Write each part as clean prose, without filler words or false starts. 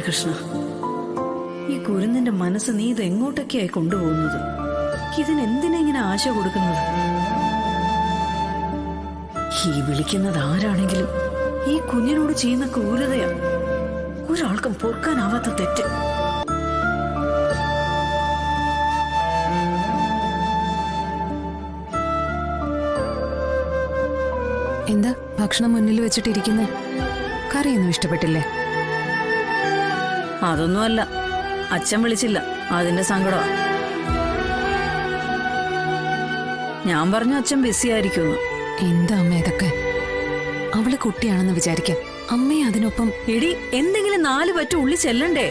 കൃഷ്ണ, ഈ കുരുന്നിന്റെ മനസ്സ് നീ ഇത് എങ്ങോട്ടൊക്കെയായി കൊണ്ടുപോകുന്നത്? ഇതിനെന്തിനാ ഇങ്ങനെ ആശ കൊടുക്കുന്നത്? ഈ വിളിക്കുന്നത് ആരാണെങ്കിലും ഈ കുഞ്ഞിനോട് ചെയ്യുന്ന ക്രൂരതയാ ഒരാൾക്കും പൊറുക്കാനാവാത്ത തെറ്റ്. എന്താ ഭക്ഷണം മുന്നിൽ വെച്ചിട്ടിരിക്കുന്നേ? കറിയൊന്നും ഇഷ്ടപ്പെട്ടില്ലേ? അതൊന്നുമല്ല, അച്ഛൻ വിളിച്ചില്ല, അതിന്റെ സങ്കടമാ. ഞാൻ പറഞ്ഞു അച്ഛൻ ബിസി ആയിരിക്കുന്നു. എന്താ അമ്മ ഇതൊക്കെ? അവള് കുട്ടിയാണെന്ന് വിചാരിക്കാം, അമ്മയെ അതിനൊപ്പം. എടി, എന്തെങ്കിലും 4 പറ്റ ഉള്ളി ചെല്ലണ്ടേ?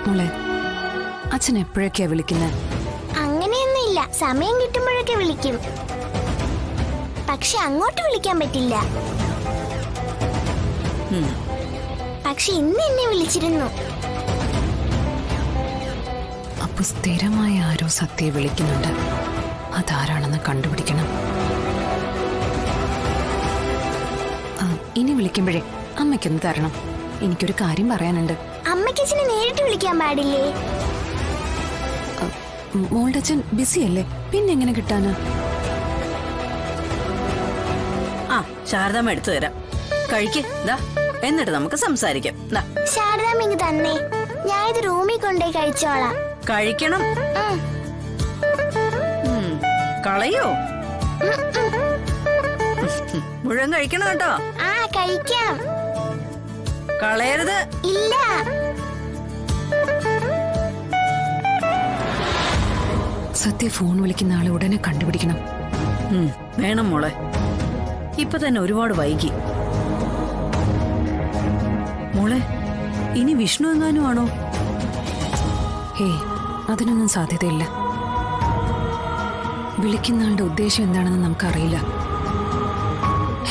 മോളെ, അച്ഛൻ എപ്പോഴൊക്കെയാ വിളിക്കുന്നത്? അങ്ങനെയൊന്നുമില്ല, സമയം കിട്ടുമ്പോഴൊക്കെ വിളിക്കും. പക്ഷെ അങ്ങോട്ട് വിളിക്കാൻ പറ്റില്ല. പക്ഷെ ഇന്ന് എന്നെ വിളിച്ചിരുന്നു. അപ്പൊ സ്ഥിരമായ ആരോ സത്യയെ വിളിക്കുന്നുണ്ട്. അതാരാണെന്ന് കണ്ടുപിടിക്കണം. ഇനി വിളിക്കുമ്പോഴേ അമ്മയ്ക്കൊന്ന് തരണം. എനിക്കൊരു കാര്യം പറയാനുണ്ട്. അമ്മയ്ക്ക് അച്ഛനെ നേരിട്ട് വിളിക്കാൻ പാടില്ലേ? മോളുടെ അച്ഛൻ ബിസിയല്ലേ, പിന്നെ എങ്ങനെ കിട്ടാന്? ആ, ശാരദാമ്മ എടുത്തു തരാം. കഴിക്ക്, എന്നിട്ട് നമുക്ക് സംസാരിക്കാം. ശാരദാമ്മ ഇങ്ങ് തന്നേ, ഞാൻ ഇത് റൂമിൽ കൊണ്ടേ കഴിച്ചോളാം. കഴിക്കണം. കളയോ? മുഴുവൻ കഴിക്കണം കേട്ടോ. ആ, കഴിക്കാം. കളയരുത്. ഇല്ല. സത്യ ഫോൺ വിളിക്കുന്ന ആളെ ഉടനെ കണ്ടുപിടിക്കണം. വേണം മോളെ, ഇപ്പൊ തന്നെ ഒരുപാട് വൈകി. മോളെ, ഇനി വിഷ്ണു എങ്ങാനും ആണോ? ഏയ്, അതിനൊന്നും സാധ്യതയില്ല. വിളിക്കുന്ന ആളുടെ ഉദ്ദേശം എന്താണെന്ന് നമുക്കറിയില്ല.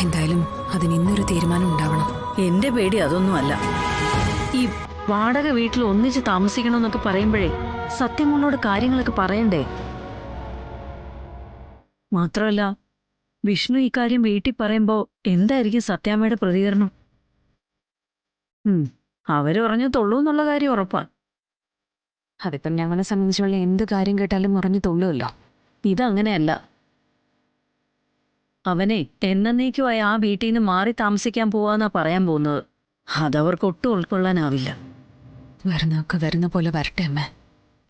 എന്തായാലും അതിന് ഇന്നൊരു തീരുമാനം ഉണ്ടാവണം. എന്റെ പേടി അതൊന്നുമല്ല. ഈ വാടക വീട്ടിൽ ഒന്നിച്ച് താമസിക്കണമെന്നൊക്കെ പറയുമ്പോഴേ സത്യം കൊണ്ടോട് കാര്യങ്ങളൊക്കെ പറയണ്ടേ? മാത്രമല്ല, വിഷ്ണു ഇക്കാര്യം വീട്ടിൽ പറയുമ്പോ എന്തായിരിക്കും സത്യാമ്മയുടെ പ്രതികരണം? അവര് പറഞ്ഞു തൊള്ളൂ എന്നുള്ള കാര്യം ഉറപ്പാ. അതിപ്പം ഞങ്ങളെ സംബന്ധിച്ചുള്ള എന്ത് കാര്യം കേട്ടാലും ഉറഞ്ഞു തൊള്ളുമല്ലോ. ഇതങ്ങനെയല്ല. അവനെ എന്നേക്കുമായി ആ വീട്ടിൽ നിന്ന് മാറി താമസിക്കാൻ പോവാന്നാ പറയാൻ പോകുന്നത്. അതവർക്ക് ഒട്ടും ഉൾക്കൊള്ളാനാവില്ല. വരുന്നൊക്കെ വരുന്ന പോലെ വരട്ടെ അമ്മേ.